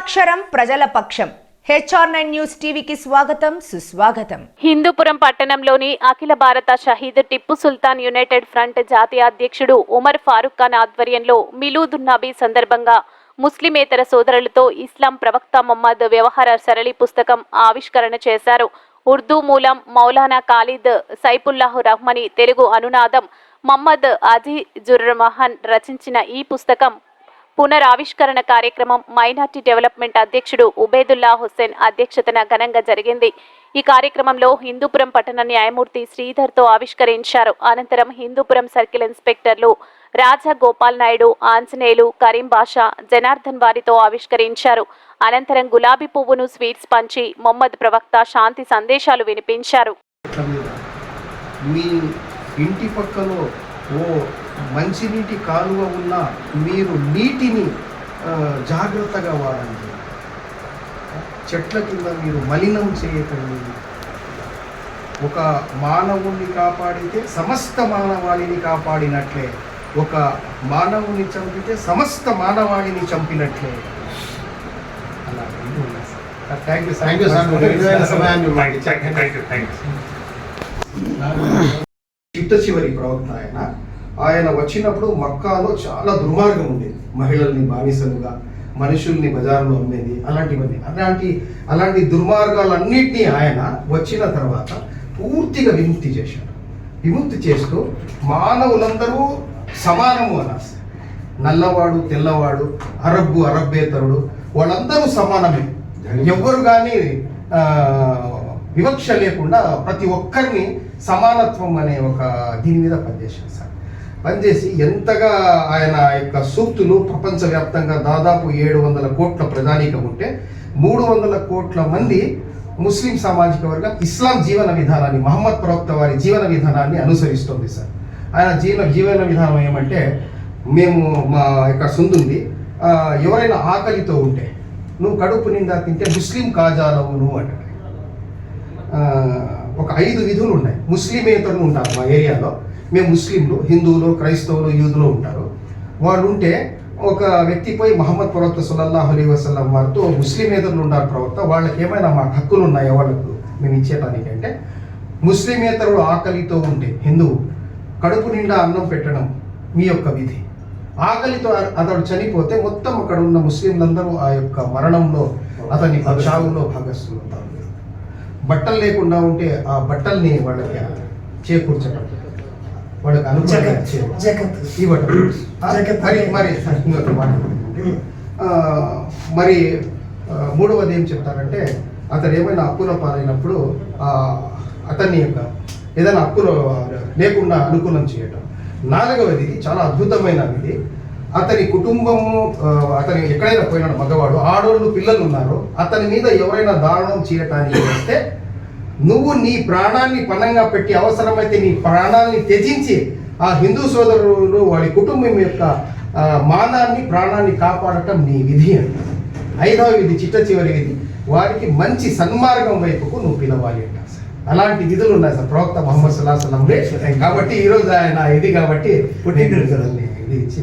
ప్రజాక్షరం ప్రజల పక్షం. HR9 news టీవీకి స్వాగతం సుస్వాగతం. హిందూపురం పట్టణంలోని అఖిల భారత షహీద్ టిప్పు సుల్తాన్ యునైటెడ్ ఫ్రంట్ జాతీయ అధ్యక్షుడు ఉమర్ ఫారూక్ ఖాన్ ఆధ్వర్యంలో మిలూదున్ నబీ సందర్భంగా ముస్లిమేతర సోదరులతో ఇస్లాం ప్రవక్త మొహమ్మద్ వ్యవహార సరళి పుస్తకం ఆవిష్కరణ చేశారు. ఉర్దూ మూలం మౌలానా ఖాలిద్ సైఫుల్లాహ్ రహ్మని, తెలుగు అనునాదం మహమ్మద్ అజీజుర్ రహమాన్ రచించిన ఈ పుస్తకం పునరావిష్కరణ కార్యక్రమం మైనార్టీ డెవలప్మెంట్ అధ్యక్షుడు ఉబేదుల్లా హుస్సేన్ అధ్యక్షతన ఘనంగా జరిగింది. ఈ కార్యక్రమంలో హిందూపురం పట్టణ న్యాయమూర్తి శ్రీధర్తో ఆవిష్కరించారు. అనంతరం హిందూపురం సర్కిల్ ఇన్స్పెక్టర్లు రాజా గోపాల్ నాయుడు, ఆంజనేయులు, కరీం బాషా, జనార్దన్ వారితో ఆవిష్కరించారు. అనంతరం గులాబీ పువ్వును స్వీట్స్ పంచి మొహమ్మద్ ప్రవక్త శాంతి సందేశాలు వినిపించారు. మీ ఇంటి పక్కలో మంచినీటి కాలువ ఉన్న మీరు నీటిని జాగ్రత్తగా వాడండి. చెట్ల కింద మీరు మలినం చేయకండి. ఒక మానవుణ్ణి కాపాడితే సమస్త మానవాళిని కాపాడినట్లే, ఒక మానవుని చంపితే సమస్త మానవాళిని చంపినట్లే. అలా థ్యాంక్ యూ చిట్ట చివరి ప్రవక్త ఆయన వచ్చినప్పుడు మక్కాలో చాలా దుర్మార్గం ఉండేది. మహిళల్ని బానిసలుగా, మనుషుల్ని బజార్లో అమ్మేది, అలాంటి దుర్మార్గాలన్నింటినీ ఆయన వచ్చిన తర్వాత పూర్తిగా విముక్తి చేశాడు. విముక్తి చేస్తూ మానవులందరూ సమానము అన్నారు. నల్లవాడు, తెల్లవాడు, అరబ్బేతరుడు వాళ్ళందరూ సమానమే. ఎవ్వరు కానీ వివక్ష లేకుండా ప్రతి ఒక్కరిని సమానత్వం అనే ఒక దీని మీద పనిచేశారు సార్. పనిచేసి ఎంతగా ఆయన యొక్క సూక్తులు ప్రపంచవ్యాప్తంగా దాదాపు 700 కోట్ల ప్రజానీకం ఉంటే 300 కోట్ల మంది ముస్లిం సామాజిక వర్గం ఇస్లాం జీవన విధానాన్ని, మహమ్మద్ ప్రవక్త వారి జీవన విధానాన్ని అనుసరిస్తుంది సార్. ఆయన జీవన విధానం ఏమంటే, మేము మా యొక్క సుందుంది, ఎవరైనా ఆకలితో ఉంటే నువ్వు కడుపు నిండా తింటే ముస్లిం కాజాలవు నువ్వు అంటాడు. ఒక 5 విధులు ఉన్నాయి. ముస్లిమేతరులు ఉంటారు మా ఏరియాలో. మేము ముస్లింలు, హిందువులు, క్రైస్తవులు, యూదులు ఉంటారు. వాళ్ళు ఉంటే ఒక వ్యక్తి పోయి మహమ్మద్ ప్రవక్త సల్లల్లాహు అలైహి వసల్లం వారితో, ముస్లిమేతరులు ఉన్నారు ప్రవక్త, వాళ్ళకి ఏమైనా మాకు హక్కులు ఉన్నాయా వాళ్ళకు మేము ఇచ్చేటానికి అంటే, ముస్లిమేతరులు ఆకలితో ఉంటే హిందువు కడుపు నిండా అన్నం పెట్టడం మీ యొక్క విధి. ఆకలితో అతడు చనిపోతే మొత్తం అక్కడ ఉన్న ముస్లింలందరూ ఆ యొక్క మరణంలో అతని చావులో భాగస్తులు అవుతారు. బట్టలు లేకుండా ఉంటే ఆ బట్టల్ని వాళ్ళకి చేకూర్చడం, వాళ్ళకి అనుకూలంగా మరి మూడవది ఏం చెప్తారంటే, అతను ఏమైనా అప్పుల పాలైనప్పుడు అతన్ని యొక్క ఏదైనా అప్పులు లేకుండా అనుకూలం చేయటం. 4వది చాలా అద్భుతమైన విధి, అతని కుటుంబము, అతని ఎక్కడైనా పోయినాడు మగవాడు, ఆడోళ్ళు పిల్లలు ఉన్నారు, అతని మీద ఎవరైనా దారుణం చేయటానికి వస్తే నువ్వు నీ ప్రాణాన్ని పణంగా పెట్టి అవసరమైతే నీ ప్రాణాన్ని త్యజించి ఆ హిందూ సోదరులు వాడి కుటుంబం యొక్క మానాన్ని, ప్రాణాన్ని కాపాడటం నీ విధి అంట. 5వ విధి, చిట్ట చివరి విధి, వారికి మంచి సన్మార్గం వైపుకు నువ్వు పిలవాలి అంట. అలాంటి విధులు ఉన్నాయి సార్ ప్రవక్త ముహమ్మద్ సల్లల్లాహు అలైహి వసల్లం. కాబట్టి ఈరోజు ఆయన ఇది కాబట్టి ఇది ఇచ్చి